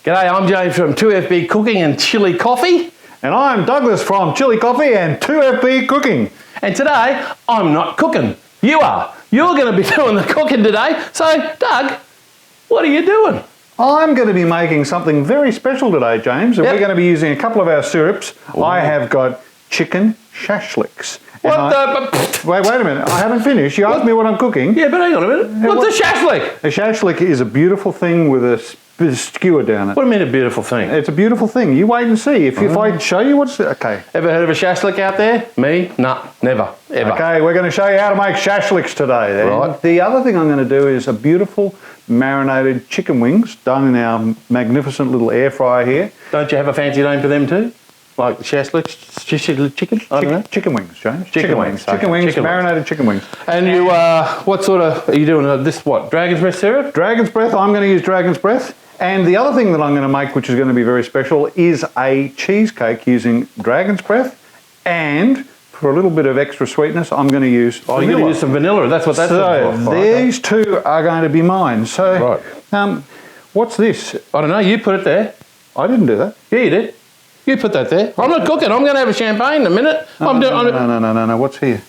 G'day, I'm James from 2FB Cooking and Chili Coffee. And I'm Douglas from Chili Coffee and 2FB Cooking. And today, I'm not cooking. You are. You're going to be doing the cooking today. So, Doug, what are you doing? I'm going to be making something very special today, James. And we're going to be using a couple of our syrups. Ooh. I have got chicken shashliks. Wait a minute. I haven't finished. You asked me what I'm cooking. Yeah, but hang on a minute. What's a shashlik? A shashlik is a beautiful thing with a skewer down it. What do you mean a beautiful thing? It's a beautiful thing. You wait and see. If I show you what's... Okay. Ever heard of a shashlik out there? Me? Nah, never, ever. Okay, we're going to show you how to make shashliks today. Then. Right. The other thing I'm going to do is a beautiful marinated chicken wings done in our magnificent little air fryer here. Don't you have a fancy name for them too? Like shashliks, chicken? I don't know. Chicken wings, James. Chicken wings. Chicken wings, marinated chicken wings. And you, what sort of, are you doing this, what, Dragon's Breath syrup? Dragon's Breath, I'm going to use Dragon's Breath. And the other thing that I'm going to make, which is going to be very special, is a cheesecake using Dragon's Breath. And for a little bit of extra sweetness, I'm going to use vanilla. You're going to use some vanilla, that's what that's for. These two are going to be mine. So, right. What's this? I don't know, you put it there. I didn't do that. Yeah, you did. You put that there. I'm not cooking, I'm going to have a champagne in a minute. No, what's here?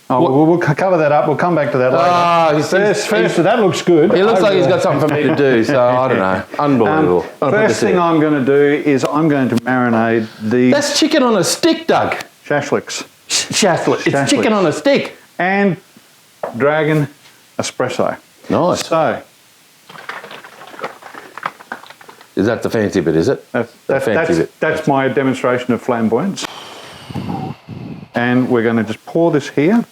Oh, we'll cover that up. We'll come back to that later. First, that looks good. It looks like he's got something for me to do, so I don't know. Unbelievable. First thing I'm going to do is I'm going to marinate the... That's chicken on a stick, Doug. Shashliks. Shashlik. It's chicken on a stick. And Dragon Espresso. Nice. So... Is that the fancy bit, is it? That's my demonstration of flamboyance. And we're going to just pour this here.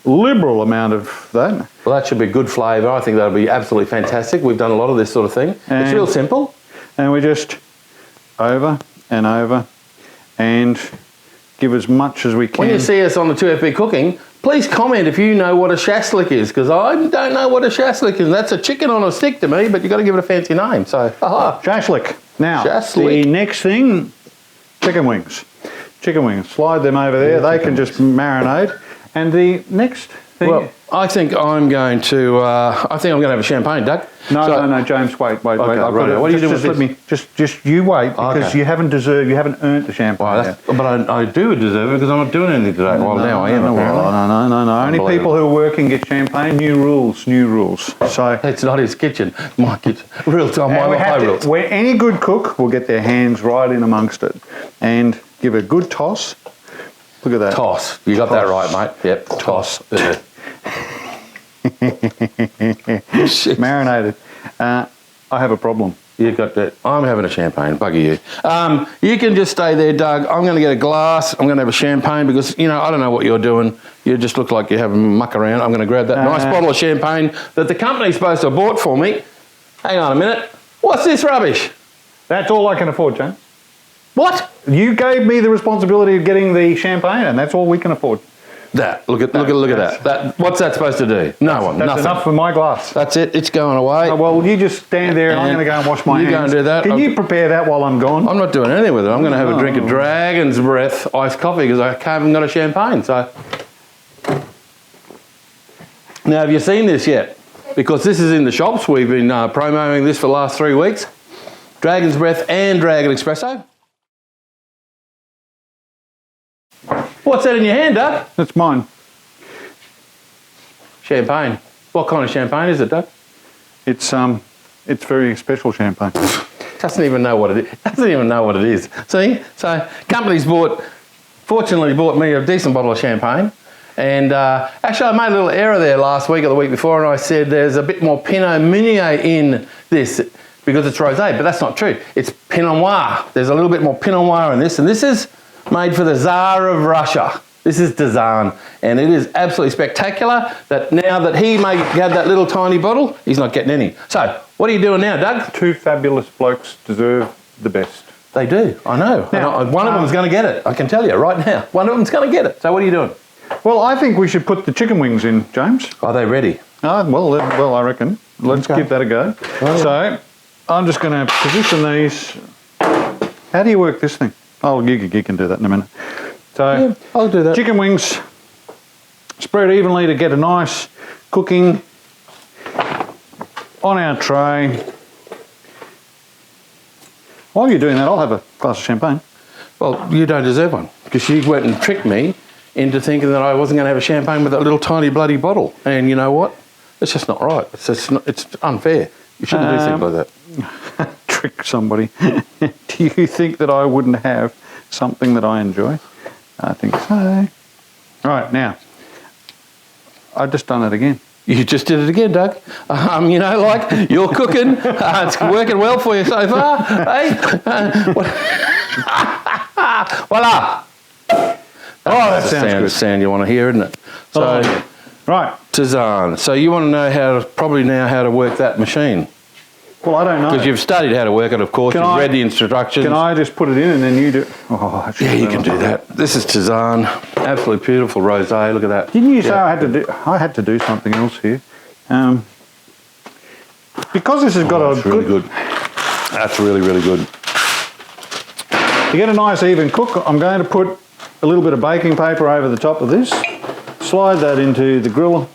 Liberal amount of that. Well, that should be good flavour. I think that'll be absolutely fantastic. We've done a lot of this sort of thing. It's real simple. And we just over and over and give as much as we can. When you see us on the 2FB Cooking, please comment if you know what a shashlik is, because I don't know what a shashlik is. That's a chicken on a stick to me, but you've got to give it a fancy name. So, Shashlik. Now, the next thing, chicken wings. Chicken wings. Slide them over there. They can just marinate. And the next thing... Well, I think I'm going to have a champagne, Doug. No, James, wait. Okay, right. What are you doing with this? Just you wait, because you haven't earned the champagne. But I do deserve it because I'm not doing anything today. Well, now I am. No. Only people who work and get champagne. New rules. So it's not his kitchen, my kitchen. Real time, my rules. Where any good cook will get their hands right in amongst it and give it a good toss. Look at that. Toss. You got that right, mate. Yep. Toss. Marinated. I have a problem. You got that. I'm having a champagne. Bugger you. You can just stay there, Doug. I'm going to get a glass. I'm going to have a champagne because, you know, I don't know what you're doing. You just look like you're having muck around. I'm going to grab that nice bottle of champagne that the company's supposed to have bought for me. Hang on a minute. What's this rubbish? That's all I can afford, James. What? You gave me the responsibility of getting the champagne, and that's all we can afford. Look at that. What's that supposed to do? Nothing. Enough for my glass. That's it. It's going away. Oh, well, you just stand there, and I'm going to go and wash my hands. You go and do that. Can you prepare that while I'm gone? I'm not doing anything with it. I'm going to have a drink of Dragon's Breath iced coffee because I haven't got a champagne. So now, have you seen this yet? Because this is in the shops. We've been promoting this for the last 3 weeks. Dragon's Breath and Dragon Espresso. What's that in your hand, Doug? That's mine. Champagne. What kind of champagne is it, Doug? It's very special champagne. Doesn't even know what it is. See? So company's fortunately bought me a decent bottle of champagne. And actually I made a little error there last week or the week before, and I said there's a bit more Pinot Meunier in this because it's rosé, but that's not true. It's Pinot Noir. There's a little bit more Pinot Noir in this, and this is made for the Tsar of Russia. This is Dazan, and it is absolutely spectacular that now that he may have that little tiny bottle, he's not getting any. So, what are you doing now, Doug? Two fabulous blokes deserve the best. They do, I know. Now, one of them's going to get it, I can tell you right now. One of them's going to get it. So what are you doing? Well, I think we should put the chicken wings in, James. Are they ready? Well, I reckon. Let's give that a go. Oh. So, I'm just going to position these. How do you work this thing? Oh, you can do that in a minute. So, yeah, I'll do that. Chicken wings, spread evenly to get a nice cooking on our tray. While you're doing that, I'll have a glass of champagne. Well, you don't deserve one because you went and tricked me into thinking that I wasn't going to have a champagne with that little tiny bloody bottle. And you know what? It's just not right. It's just not, it's unfair. You shouldn't do things like that. Trick somebody. Do you think that I wouldn't have something that I enjoy? I think so. Right, now, I've just done it again. You just did it again, Doug. You know, like, you're cooking. It's working well for you so far. Hey? Voila. That sounds good. Sound you want to hear, isn't it? So, right. Tizan. So you want to know how to work that machine. Well, I don't know. Because you've studied how to work it, of course. You've read the instructions. Can I just put it in and then you do? Oh, yeah, you can do that. This is Tizan. Absolutely beautiful rosé. Look at that. Didn't you say I had to do something else here? Because this has got a really good. That's really, really good. To get a nice even cook, I'm going to put a little bit of baking paper over the top of this, slide that into the grill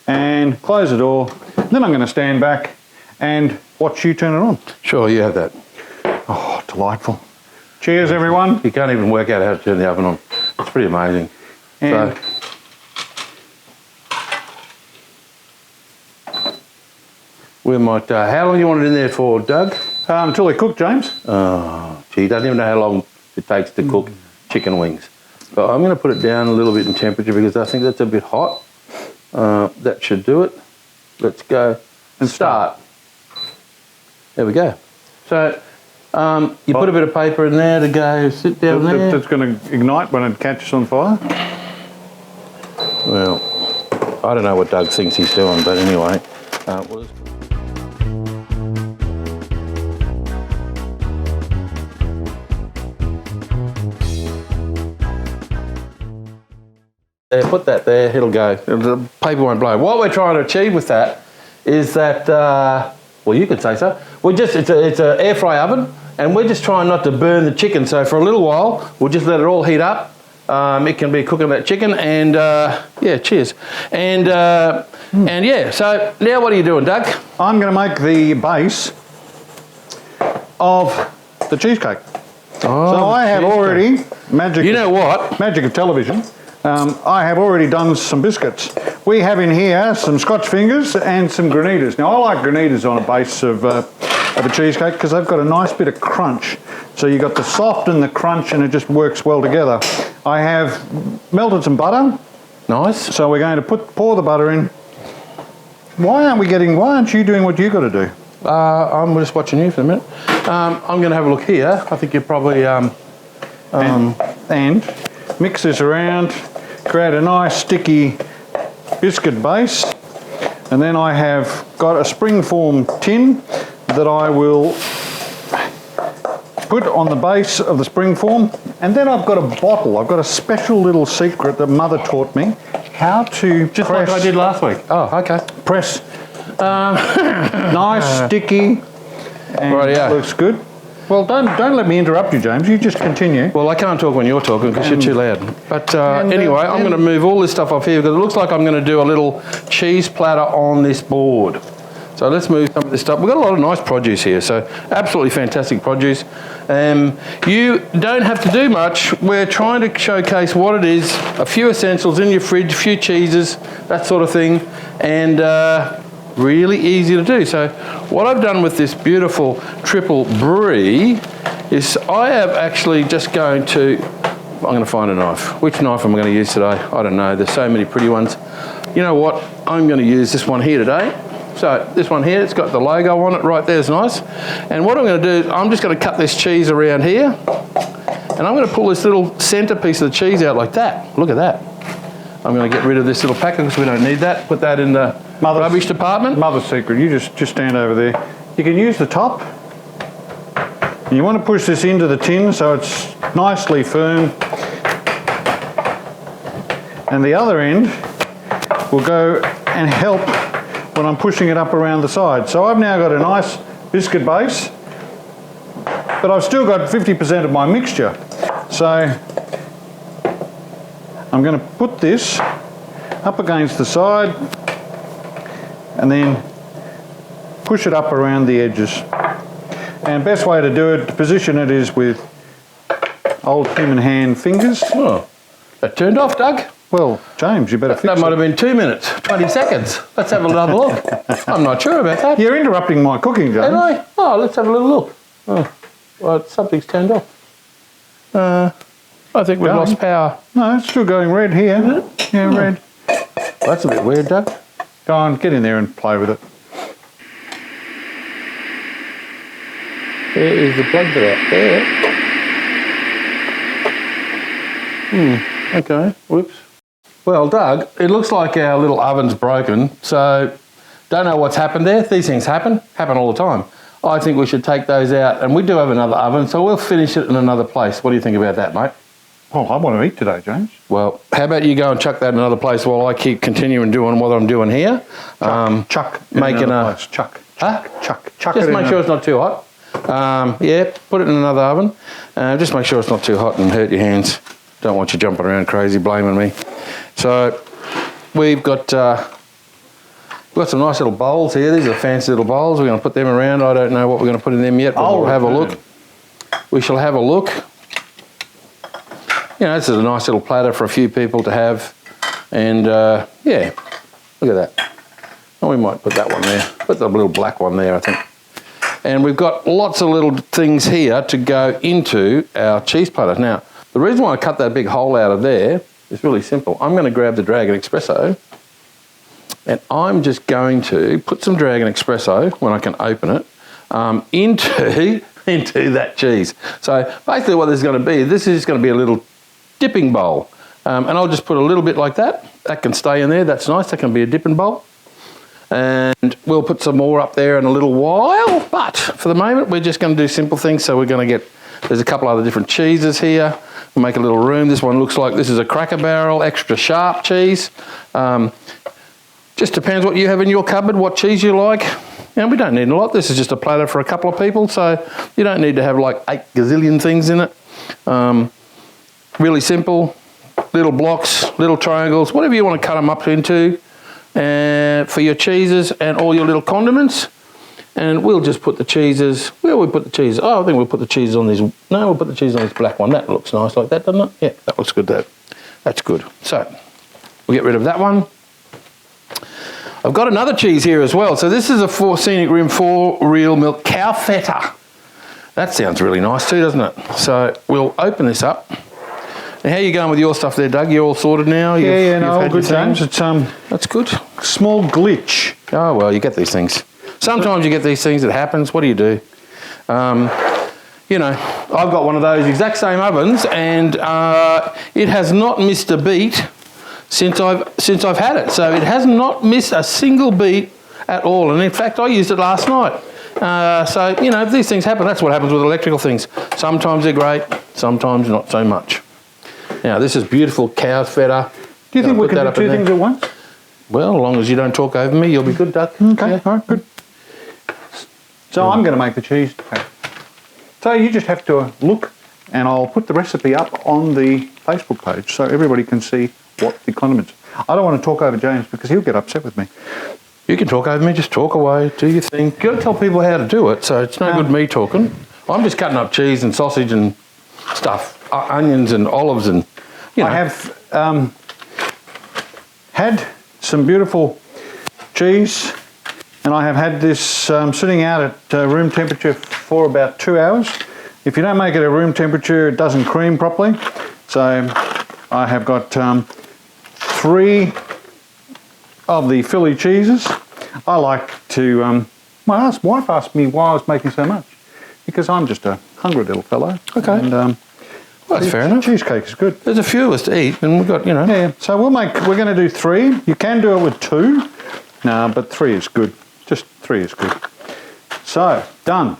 and close the door. Then I'm going to stand back and watch you turn it on. Sure, you have that. Oh, delightful. Cheers, everyone. You can't even work out how to turn the oven on. It's pretty amazing. And we might, how long do you want it in there for, Doug? until they cook, James. Oh, gee, doesn't even know how long it takes to cook chicken wings. But I'm going to put it down a little bit in temperature because I think that's a bit hot. That should do it. Let's go and start. There we go. So you put a bit of paper in there to go sit down there. That's going to ignite when it catches on fire? Well, I don't know what Doug thinks he's doing, but anyway. Put that there, it'll go. The paper won't blow. What we're trying to achieve with that is that, well, you could say so. It's an air fry oven, and we're just trying not to burn the chicken. So for a little while, we'll just let it all heat up. It can be cooking that chicken, and yeah, cheers. And yeah, so now what are you doing, Doug? I'm going to make the base of the cheesecake. Oh, so I have already, you know what? Magic of television. I have already done some biscuits. We have in here some Scotch fingers and some granitas. Now I like granitas on a base of a cheesecake because they've got a nice bit of crunch. So you've got the soft and the crunch and it just works well together. I have melted some butter. Nice. So we're going to pour the butter in. Why aren't you doing what you got to do? I'm just watching you for a minute. I'm going to have a look here. I think you're probably... and mix this around, create a nice sticky biscuit base, and then I have got a springform tin that I will put on the base of the springform, and then I've got a bottle. I've got a special little secret that Mother taught me how to just press, like I did last week. Oh, okay. Press nice, sticky, and right, looks good. Well, don't let me interrupt you, James. You just continue. Well, I can't talk when you're talking because you're too loud. But anyway, I'm going to move all this stuff off here because it looks like I'm going to do a little cheese platter on this board. So let's move some of this stuff. We've got a lot of nice produce here, so absolutely fantastic produce. You don't have to do much. We're trying to showcase what it is, a few essentials in your fridge, a few cheeses, that sort of thing, and really easy to do. So what I've done with this beautiful triple brie is I am actually just going to, I'm going to find a knife. Which knife am I going to use today? I don't know. There's so many pretty ones. You know what? I'm going to use this one here today. So this one here, it's got the logo on it right there, it's nice. And what I'm going to do, I'm just going to cut this cheese around here, and I'm going to pull this little centre piece of the cheese out like that. Look at that. I'm going to get rid of this little packet because we don't need that. Put that in the rubbish department. Mother's secret, you just stand over there. You can use the top. And you want to push this into the tin so it's nicely firm. And the other end will go and help when I'm pushing it up around the side. So I've now got a nice biscuit base, but I've still got 50% of my mixture. So I'm going to put this up against the side and then push it up around the edges. And best way to do it, to position it, is with old human hand fingers. Oh, that turned off, Doug. Well, James, you better fix That it. might have been 2 minutes, 20 seconds. Let's have another look. I'm not sure about that. You're interrupting my cooking, James. Am I? Oh, let's have a little look. Oh, well, something's turned off. I think we've lost power. No, it's still going red here. Is it? Yeah, red. That's a bit weird, Doug. Go on, get in there and play with it. There is the plug for that. There. Okay, whoops. Well, Doug, it looks like our little oven's broken, so don't know what's happened there. These things happen all the time. I think we should take those out, and we do have another oven, so we'll finish it in another place. What do you think about that, mate? Well, I want to eat today, James. Well, how about you go and chuck that in another place while I keep continuing doing what I'm doing here? Chuck. Making a... Chuck. Huh? Chuck. Just make sure it's not too hot. Yeah, put it in another oven. Just make sure it's not too hot and hurt your hands. Don't want you jumping around crazy blaming me. So we've got some nice little bowls here. These are fancy little bowls. We're going to put them around. I don't know what we're going to put in them yet, but we'll have a look. We shall have a look. You know, this is a nice little platter for a few people to have. And yeah, look at that. Oh, we might put that one there. Put the little black one there, I think. And we've got lots of little things here to go into our cheese platter. Now, the reason why I cut that big hole out of there is really simple. I'm going to grab the Dragon Espresso and I'm just going to put some Dragon Espresso, when I can open it, into that cheese. So basically what this is going to be, this is going to be a little dipping bowl. And I'll just put a little bit like that. That can stay in there, that's nice, that can be a dipping bowl. And we'll put some more up there in a little while, but for the moment we're just going to do simple things. So we're going to get, there's a couple other different cheeses here. We'll make a little room. This one looks like this is a Cracker Barrel extra sharp cheese. Just depends what you have in your cupboard, what cheese you like. And we don't need a lot. This is just a platter for a couple of people, so you don't need to have like 8 gazillion things in it. Really simple, little blocks, little triangles, whatever you want to cut them up into. For your cheeses and all your little condiments. And we'll just put the cheeses, where we put the cheese? Oh, I think we'll put the cheese on these, no, we'll put the cheese on this black one. That looks nice like that, doesn't it? Yeah, that looks good, that's good. So, we'll get rid of that one. I've got another cheese here as well. So this is a Scenic Rim 4 real milk cow feta. That sounds really nice too, doesn't it? So, we'll open this up. Now, how are you going with your stuff there, Doug? You're all sorted now? Yeah, no, all good, James. It's that's good. Small glitch. Oh, well, you get these things. Sometimes you get these things, it happens. What do? You know, I've got one of those exact same ovens, and it has not missed a beat since I've had it. So it has not missed a single beat at all. And in fact, I used it last night. So, you know, if these things happen, that's what happens with electrical things. Sometimes they're great, sometimes not so much. Now, this is beautiful cow's feta. Do you think we can do 2 things at once? Well, as long as you don't talk over me, you'll be good, Doug. Okay, Yeah. all right, good. So I'm going to make the cheese. So you just have to look, and I'll put the recipe up on the Facebook page so everybody can see what the condiments are. I don't want to talk over James because he'll get upset with me. You can talk over me, just talk away, do your thing. You've got to tell people how to do it, so it's no good me talking. I'm just cutting up cheese and sausage and stuff, onions and olives and, you know. I have had some beautiful cheese, and I have had this sitting out at room temperature for about 2 hours. If you don't make it at room temperature, it doesn't cream properly. So I have got 3 of the Philly cheeses. I like to, my wife asked me why I was making so much, because I'm just a hungry little fellow. Okay. And, well, that's fair enough. Cheesecake is good. There's a few of us to eat, and we've got, you know. Yeah, so we're going to do 3. You can do it with 2, no, but 3 is good. Just 3 is good. So, done.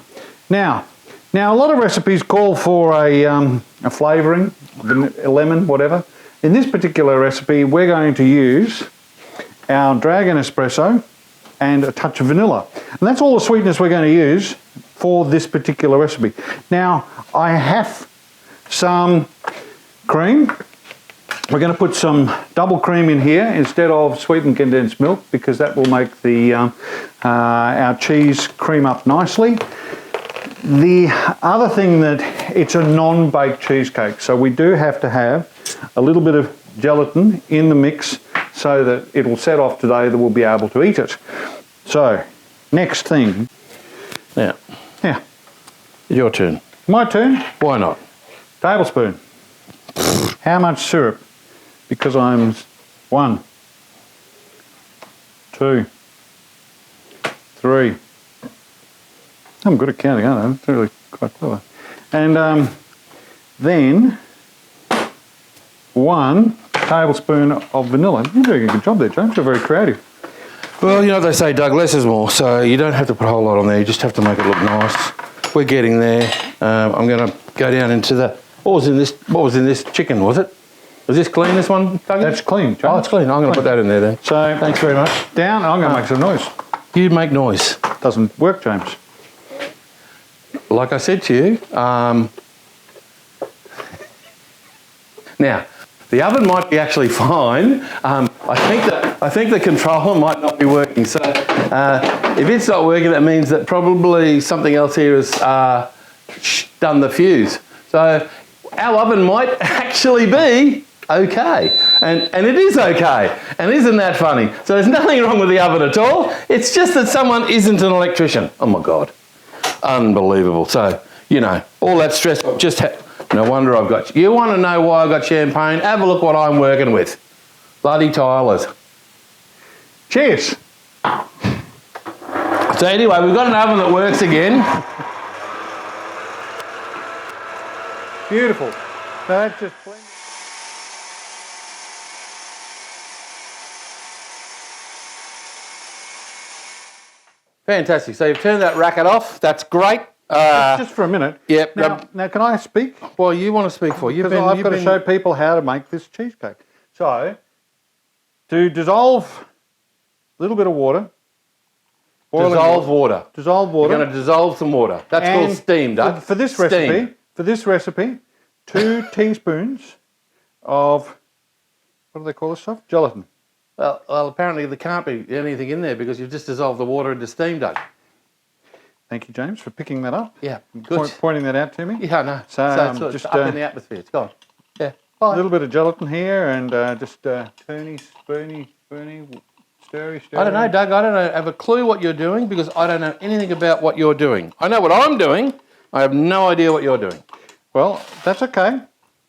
Now a lot of recipes call for a flavouring, lemon, whatever. In this particular recipe, we're going to use our Dragon Espresso and a touch of vanilla. And that's all the sweetness we're going to use for this particular recipe. Now, I have some cream. We're going to put some double cream in here instead of sweetened condensed milk, because that will make the our cheese cream up nicely. The other thing that it's a non-baked cheesecake, so we do have to have a little bit of gelatin in the mix so that it will set off today that we'll be able to eat it. So, next thing. Now, Yeah, your turn. my turn. Why not? Tablespoon. How much syrup? Because I'm 1, 2, 3. I'm good at counting, aren't I? It's really quite clever. And then 1 tablespoon of vanilla. You're doing a good job there, James. You're very creative. Well, you know they say Doug, less is more, so you don't have to put a whole lot on there. You just have to make it look nice. We're getting there. I'm going to go down into the. What was in this chicken? Was it? Was this clean? This one, Doug? That's clean, James. Oh, it's clean. I'm going to put that in there then. So Thanks very much. down. I'm going to make some noise. You make noise. Doesn't work, James. Like I said to you. Now, the oven might be actually fine. I think the controller might not be working. So if it's not working, that means that probably something else here has done the fuse. So our oven might actually be okay. And it is okay. And isn't that funny? So there's nothing wrong with the oven at all. It's just that someone isn't an electrician. Oh my God. Unbelievable. So, you know, all that stress, no wonder I've got, you want to know why I've got champagne? Have a look what I'm working with. Bloody tilers. Cheers. So anyway, we've got an oven that works again. Beautiful. That's just plenty. Fantastic. So you've turned that racket off. That's great. Just for a minute. Yep. Now, can I speak? Well, you want to speak for you. Because I've got to show people how to make this cheesecake. So, to dissolve a little bit of water. Dissolve water. Dissolve water. You're going to dissolve some water. That's called steam, Doug. For this recipe, 2 teaspoons of, what do they call this stuff? Gelatin. Well, apparently there can't be anything in there because you've just dissolved the water into steam, Doug. Thank you, James, for picking that up. Yeah, good. Pointing that out to me. Yeah, no. So it's just up in the atmosphere. It's gone. Yeah. A little bit of gelatin here and just turny, spoony, stirry. I don't know, Doug. I don't have a clue what you're doing because I don't know anything about what you're doing. I know what I'm doing. I have no idea what you're doing. Well, that's okay.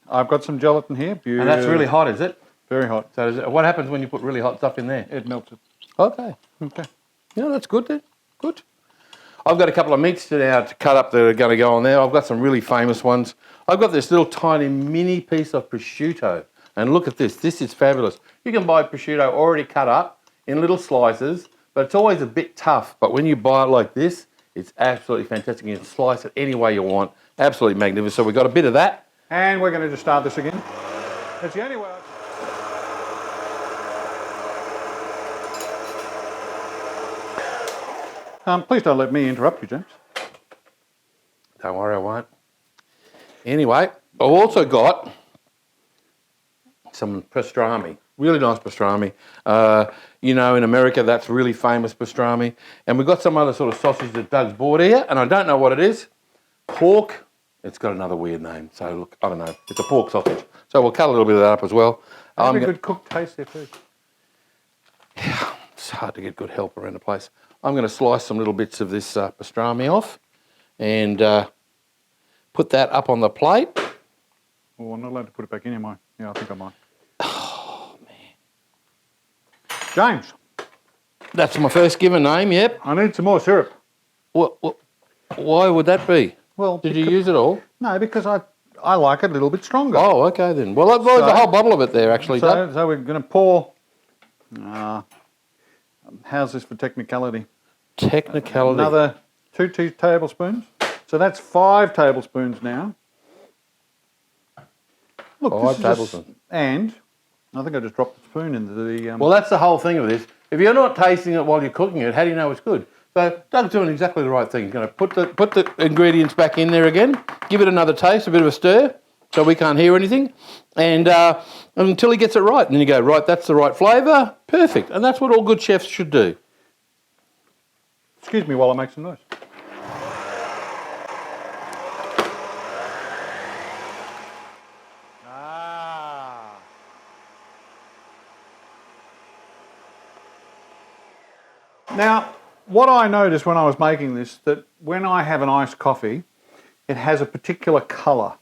I've got some gelatin here. And that's really hot, is it? Very hot. So what happens when you put really hot stuff in there? It melts it. Okay. Okay. Yeah, that's good then. Good. I've got a couple of meats now to cut up that are going to go on there. I've got some really famous ones. I've got this little tiny mini piece of prosciutto. And look at this. This is fabulous. You can buy prosciutto already cut up in little slices, but it's always a bit tough. But when you buy it like this, it's absolutely fantastic. You can slice it any way you want. Absolutely magnificent. So we've got a bit of that. And we're going to just start this again. That's the only way. Please don't let me interrupt you, James. Don't worry, I won't. Anyway, I've also got some pastrami, really nice pastrami. You know, in America, that's really famous pastrami. And we've got some other sort of sausage that Doug's bought here, and I don't know what it is. Pork. It's got another weird name, so look, I don't know. It's a pork sausage. So we'll cut a little bit of that up as well. Very good cooked taste there too. Yeah, it's hard to get good help around the place. I'm going to slice some little bits of this pastrami off and put that up on the plate. Oh, I'm not allowed to put it back in, am I? Yeah, I think I might. Oh, man. James. That's my first given name, yep. I need some more syrup. Why would that be? Well, Did you use it all? No, because I like it a little bit stronger. Oh, okay then. Well, there's a whole bottle of it there, actually. So we're going to pour... how's this for technicality? Technicality. Another 2 tablespoons. So that's 5 tablespoons now. Look, 5 tablespoons. And I think I just dropped the spoon into the... Well, that's the whole thing of this. If you're not tasting it while you're cooking it, how do you know it's good? So Doug's doing exactly the right thing. He's going to put the ingredients back in there again, give it another taste, a bit of a stir, so we can't hear anything, and until he gets it right. And then you go, right, that's the right flavour, perfect. And that's what all good chefs should do. Excuse me while I make some noise. Now, what I noticed when I was making this, that when I have an iced coffee, it has a particular colour.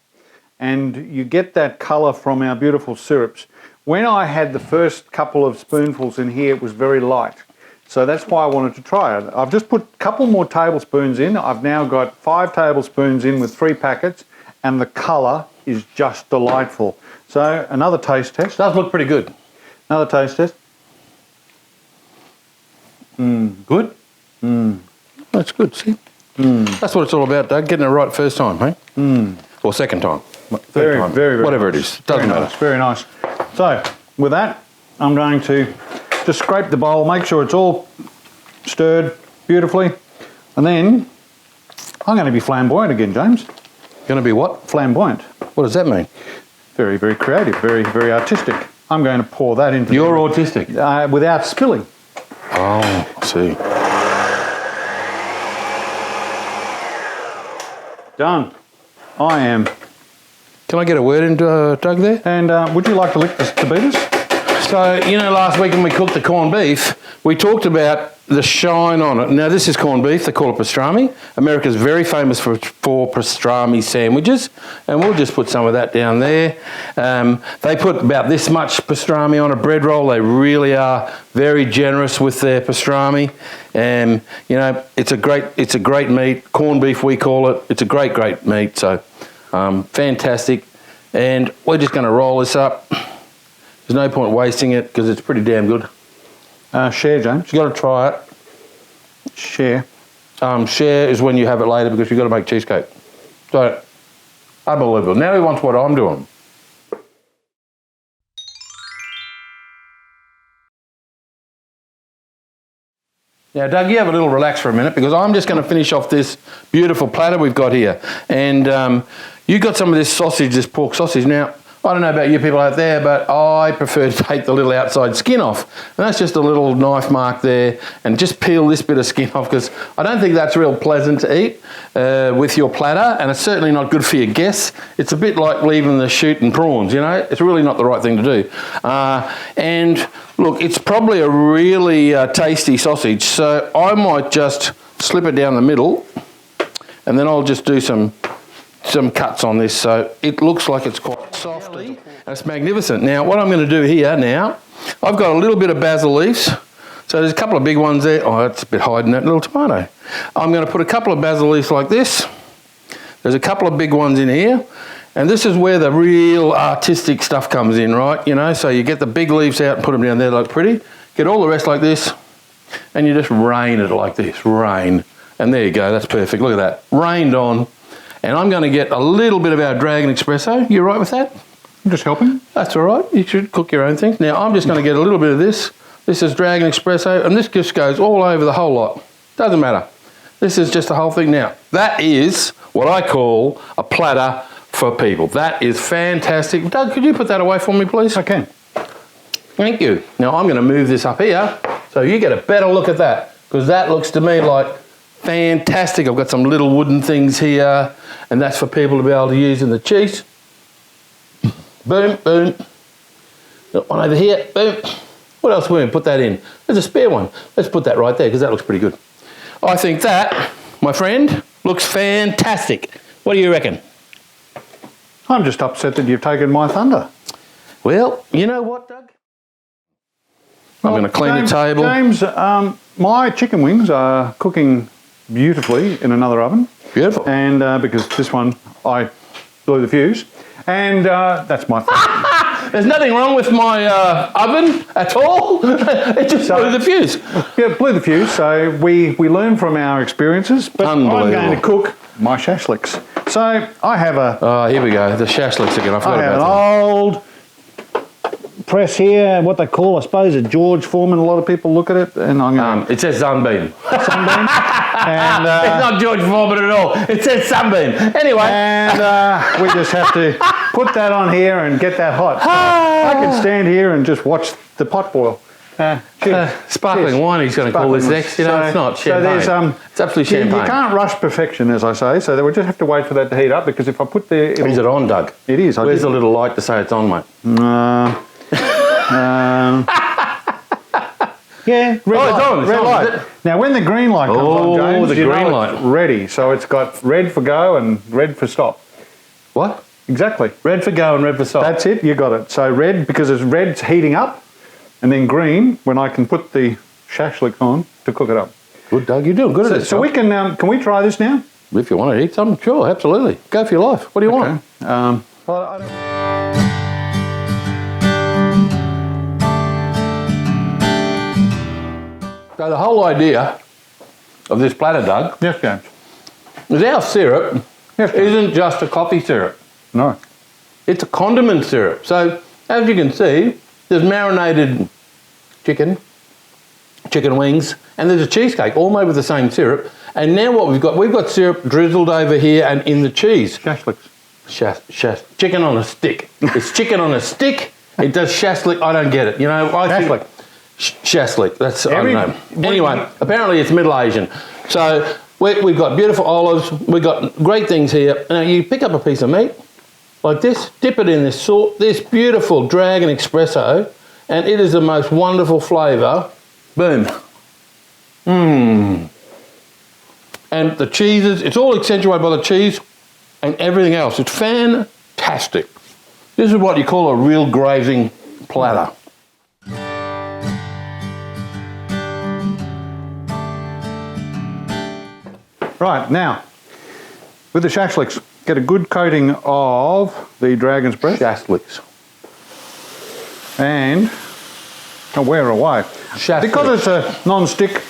And you get that colour from our beautiful syrups. When I had the first couple of spoonfuls in here, it was very light. So that's why I wanted to try it. I've just put a couple more tablespoons in. I've now got 5 tablespoons in with 3 packets, and the colour is just delightful. So another taste test. Does look pretty good. Another taste test. Good? That's good, see? That's what it's all about, Doug, getting it right first time, hey? Or second time. Third time. Very, whatever it is. Doesn't matter. Nice, very nice. So, with that, I'm going to just scrape the bowl, make sure it's all stirred beautifully, and then I'm going to be flamboyant again, James. Going to be what? Flamboyant. What does that mean? Very, very creative, very, very artistic. I'm going to pour that into... You're autistic? Without spilling. Oh, I see. Done. I am. Can I get a word into Doug there? And would you like to lick the beaters? So, you know, last week when we cooked the corned beef, we talked about the shine on it. Now, this is corned beef. They call it pastrami. America's very famous for pastrami sandwiches, and we'll just put some of that down there. They put about this much pastrami on a bread roll. They really are very generous with their pastrami. And, you know, it's a great meat. Corned beef, we call it. It's a great meat. So, fantastic. And we're just going to roll this up. There's no point wasting it because it's pretty damn good. Share, James. You got to try it. Share. Share is when you have it later because you've got to make cheesecake. So, unbelievable. Now he wants what I'm doing. Now, Doug, you have a little relax for a minute because I'm just going to finish off this beautiful platter we've got here. And you got some of this sausage, this pork sausage. Now, I don't know about you people out there, but I prefer to take the little outside skin off. And that's just a little knife mark there, and just peel this bit of skin off because I don't think that's real pleasant to eat with your platter, and it's certainly not good for your guests. It's a bit like leaving the chute and prawns, you know? It's really not the right thing to do. And look, it's probably a really tasty sausage, so I might just slip it down the middle, and then I'll just do some cuts on this, so it looks like it's quite soft and it's magnificent. Now, what I'm going to do here now, I've got a little bit of basil leaves, so there's a couple of big ones there. Oh, that's a bit hiding that little tomato. I'm going to put a couple of basil leaves like this. There's a couple of big ones in here, and this is where the real artistic stuff comes in, right? You know, so you get the big leaves out and put them down there like pretty. Get all the rest like this, and you just rain it like this, rain. And there you go, that's perfect. Look at that, rained on. And I'm going to get a little bit of our Dragon Espresso. You all right with that? I'm just helping. That's all right. You should cook your own things. Now, I'm just going to get a little bit of this. This is Dragon Espresso, and this just goes all over the whole lot. Doesn't matter. This is just the whole thing now. That is what I call a platter for people. That is fantastic. Doug, could you put that away for me, please? I can. Thank you. Now, I'm going to move this up here so you get a better look at that, because that looks to me like fantastic. I've got some little wooden things here, and that's for people to be able to use in the cheese. Boom, boom. One over here, boom. What else we can put that in? There's a spare one. Let's put that right there because that looks pretty good. I think that, my friend, looks fantastic. What do you reckon? I'm just upset that you've taken my thunder. Well, you know what, Doug? I'm going to clean the table. James, my chicken wings are cooking beautifully in another oven. Beautiful. And because this one, I blew the fuse. And that's my fault. There's nothing wrong with my oven at all. It just blew the fuse. Yeah, blew the fuse. So we learn from our experiences. But I'm going to cook my shashliks. So I have a... Oh, here we go. The shashliks again. I forgot about that. I have an old press here, what they call, I suppose, a George Foreman. A lot of people look at it, and I'm going it says Sunbeam. Sunbeam. And, it's not George Foreman at all. It says Sunbeam. Anyway. And we just have to put that on here and get that hot. So I can stand here and just watch the pot boil. Sparkling wine, he's going to call this next. You know, it's not champagne. So it's absolutely champagne. You can't rush perfection, as I say. So we just have to wait for that to heat up, because if I put the... Is it on, Doug? It is. Where's the little light to say it's on, mate? Yeah, red Oh, it's light. on, it's red on, light. is it? Now, when the green light comes on, James, the you green know light. it's ready. So it's got red for go and red for stop. What? Exactly. Red for go and red for stop. That's it. You got it. So red because it's red's heating up, and then green when I can put the shashlik on to cook it up. Good, Doug. You're doing good at this. So we can we try this now? If you want to eat some, sure, absolutely. Go for your life. What do you want? Well, I don't... So the whole idea of this platter, Doug, Yes, James. is our syrup Yes, James. isn't just a coffee syrup. No. It's a condiment syrup. So as you can see, there's marinated chicken wings, and there's a cheesecake, all made with the same syrup. And now what we've got syrup drizzled over here and in the cheese. Shashliks. Chicken on a stick. It's chicken on a stick. It does shashlik. I don't get it. You know, Shashlik. Shashlik. That's, I don't know. Anyway, apparently it's Middle Asian. So we've got beautiful olives. We've got great things here. Now you pick up a piece of meat like this, dip it in this beautiful Dragon Espresso, and it is the most wonderful flavour. Boom. Mmm. And the cheeses, it's all accentuated by the cheese and everything else. It's fantastic. This is what you call a real grazing platter. Right, now, with the shashliks, get a good coating of the dragon's breath Shashliks. and wear away. Shashlik. Because it's a non-stick,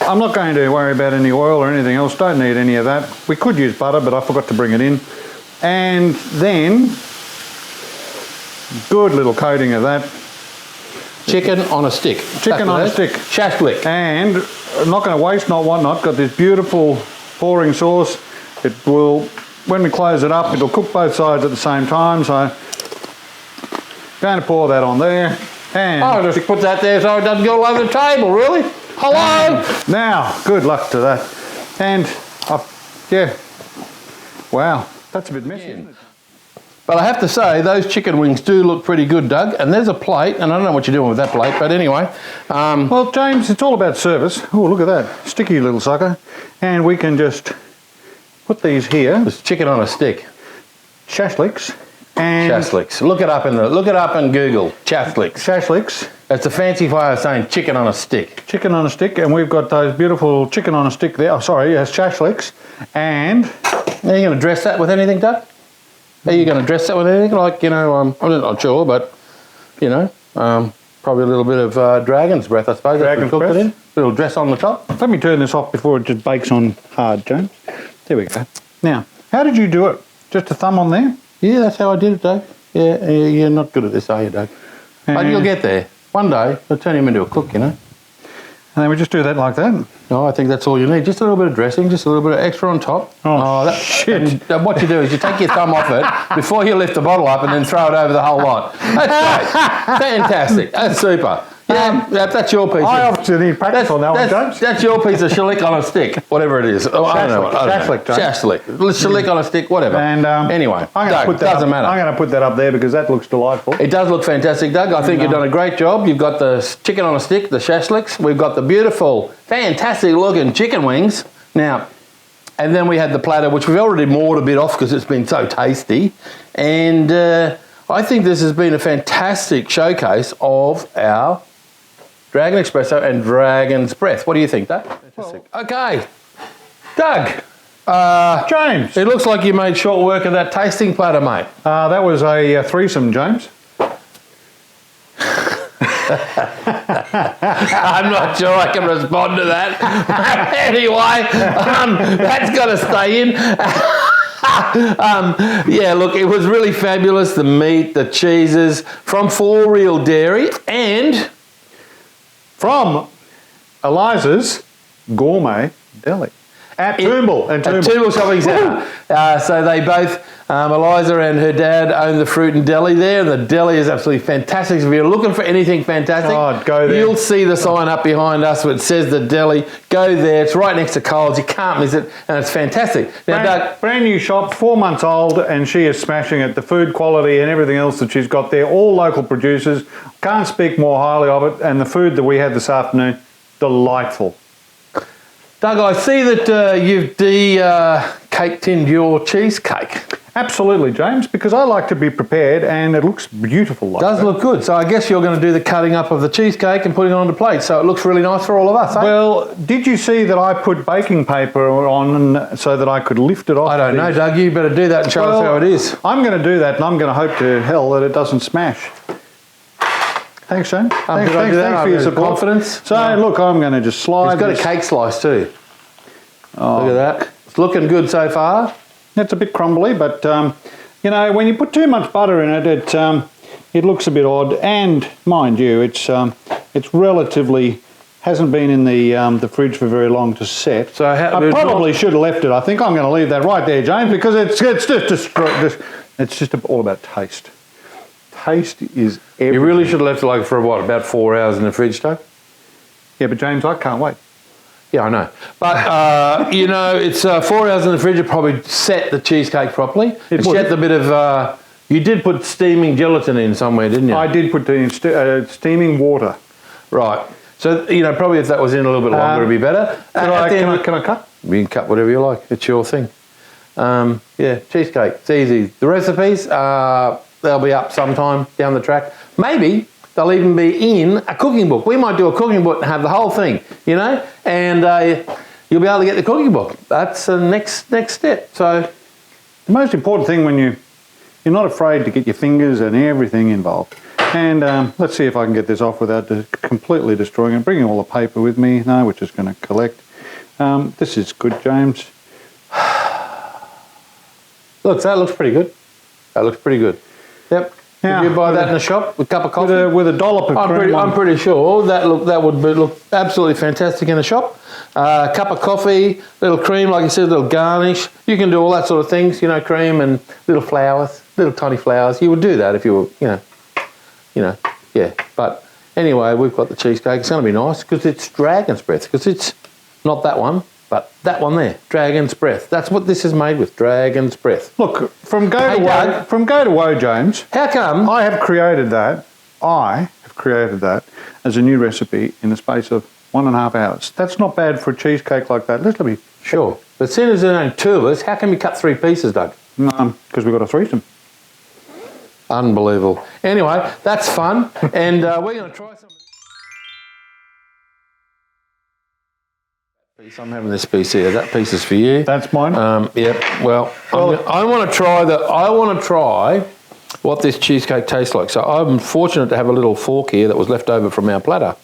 I'm not going to worry about any oil or anything else. Don't need any of that. We could use butter, but I forgot to bring it in. And then, good little coating of that. Chicken on a stick. Chicken on a stick. Shashlik. And I'm not going to waste not one not. Got this beautiful pouring sauce. It will, when we close it up, it'll cook both sides at the same time. So, going to pour that on there. And Oh, just put that there so it doesn't go all over the table, really? Hello? now, good luck to that. And, yeah, wow, that's a bit messy, isn't it? But I have to say, those chicken wings do look pretty good, Doug. And there's a plate, and I don't know what you're doing with that plate, but anyway. Well, James, it's all about service. Oh, look at that, sticky little sucker. And we can just put these here, It's chicken on a stick. shashliks, and Shashliks. Look it up in Google. Shashliks. shashliks, It's a fancy way of saying chicken on a stick. chicken on a stick, and we've got those beautiful chicken on a stick there. Oh, sorry, yes, shashliks, and Are you going to dress that with anything, Doug? Are you going to dress that with anything? Like, you know, I'm not sure, but, you know, probably a little bit of dragon's breath, I suppose. Dragon's breath. It in. A little dress on the top. let me turn this off before it just bakes on hard, James. There we go. Now, how did you do it? Just a thumb on there? Yeah, that's how I did it, Doug. Yeah, you're not good at this, are you, Doug? But And- you'll get there. One day, I'll turn him into a cook, you know. And then we just do that like that. No, I think that's all you need. Just a little bit of dressing, just a little bit of extra on top. Oh, shit. And what you do is you take your thumb off it before you lift the bottle up and then throw it over the whole lot. That's great. Fantastic. That's super. Yeah, that's your piece. I obviously need practice on that one, James. That's your piece of shashlik on a stick, whatever it is. Oh, I don't know. Shashlik, James. Shashlik. Shashlik on a stick, whatever. And anyway, I'm Doug, gonna put that doesn't up, matter. I'm going to put that up there because that looks delightful. It does look fantastic, Doug. I think you've done a great job. You've got the chicken on a stick, the shashliks. We've got the beautiful, fantastic looking chicken wings. Now, and then we had the platter, which we've already moored a bit off because it's been so tasty. And I think this has been a fantastic showcase of our Dragon Espresso and Dragon's Breath. What do you think, Doug? Okay. Doug. James. It looks like you made short work of that tasting platter, mate. That was a threesome, James. I'm not sure I can respond to that. Anyway, that's got to stay in. Yeah, look, it was really fabulous. The meat, the cheeses from 4 Real Dairy and From Eliza's Gourmet Deli. At Toombul. At Toombul Shopping Centre. So they both, Eliza and her dad own the fruit and deli there, and the deli is absolutely fantastic. If you're looking for anything fantastic, go there. You'll see the sign up behind us where it says the deli. Go there. It's right next to Coles. You can't miss it, and it's fantastic. Now, Doug, brand new shop, 4 months old, and she is smashing it. The food quality and everything else that she's got there, all local producers. Can't speak more highly of it. And the food that we had this afternoon, delightful. Doug, I see that you've cake tinned your cheesecake. Absolutely, James, because I like to be prepared, and it looks beautiful. Like Does look good. So I guess you're going to do the cutting up of the cheesecake and putting it on the plate, so it looks really nice for all of us, eh? Well, did you see that I put baking paper on so that I could lift it off? I don't know, Doug. You better do that and show us how it is. I'm going to do that, and I'm going to hope to hell that it doesn't smash. Thanks, Shane. Thanks for your support. Confidence. So, look, I'm going to just slide. It's got a cake slice too. Oh. Look at that. It's looking good so far. It's a bit crumbly, but you know, when you put too much butter in it, it looks a bit odd. And mind you, it's relatively hasn't been in the fridge for very long to set. So I probably should have left it. I think I'm going to leave that right there, James, because it's just all about taste. Taste is everything. You really should have left it like for what, about 4 hours in the fridge, Doug? Yeah, but James, I can't wait. Yeah, I know. But, you know, it's 4 hours in the fridge. It probably set the cheesecake properly. It set the bit of... you did put steaming gelatin in somewhere, didn't you? I did put steaming water. Right. So, you know, probably if that was in a little bit longer, it'd be better. Can I cut? You can cut whatever you like. It's your thing. Yeah, cheesecake. It's easy. The recipes, they'll be up sometime down the track. Maybe they'll even be in a cooking book. We might do a cooking book and have the whole thing, you know, and you'll be able to get the cooking book. That's the next step. So the most important thing when you're not afraid to get your fingers and everything involved. And let's see if I can get this off without completely destroying it. Bringing all the paper with me now, which is going to collect. This is good, James. Look, that looks pretty good. That looks pretty good. Yep. Now, did you buy that in the shop with a cup of coffee? With a dollop of cream. I'm pretty sure that would look absolutely fantastic in a shop. Cup of coffee, little cream, like you said, little garnish. You can do all that sort of things, you know, cream and little flowers, little tiny flowers. You would do that if you were, you know, yeah. But anyway, we've got the cheesecake. It's going to be nice because it's dragon's breath. Because it's not that one, but that one there, dragon's breath. That's what this is made with, dragon's breath. Look, from go to woe, James. How come? I have created that as a new recipe in the space of 1.5 hours. That's not bad for a cheesecake like that. Let me. Sure. But seeing as there are only 2 of us, how can we cut 3 pieces, Doug? Because we've got a threesome. Unbelievable. Anyway, that's fun, and we're going to try some. I'm having this piece here. That piece is for you. That's mine. Yep. Well, I want to try what this cheesecake tastes like. So I'm fortunate to have a little fork here that was left over from our platter.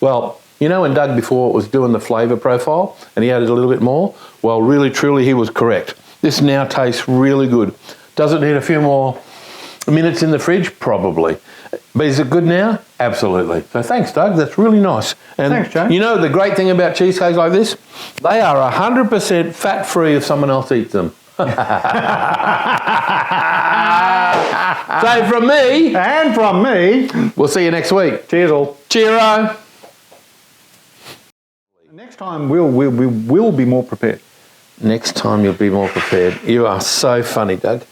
Well, you know when Doug before was doing the flavour profile and he added a little bit more? Well, really, truly, he was correct. This now tastes really good. Does it need a few more minutes in the fridge? Probably. But is it good now? Absolutely. So thanks, Doug. That's really nice. And thanks, James. You know the great thing about cheesecakes like this? They are 100% fat-free if someone else eats them. So from me... And from me... We'll see you next week. Cheers all. Cheerio. Next time we will be more prepared. Next time you'll be more prepared. You are so funny, Doug.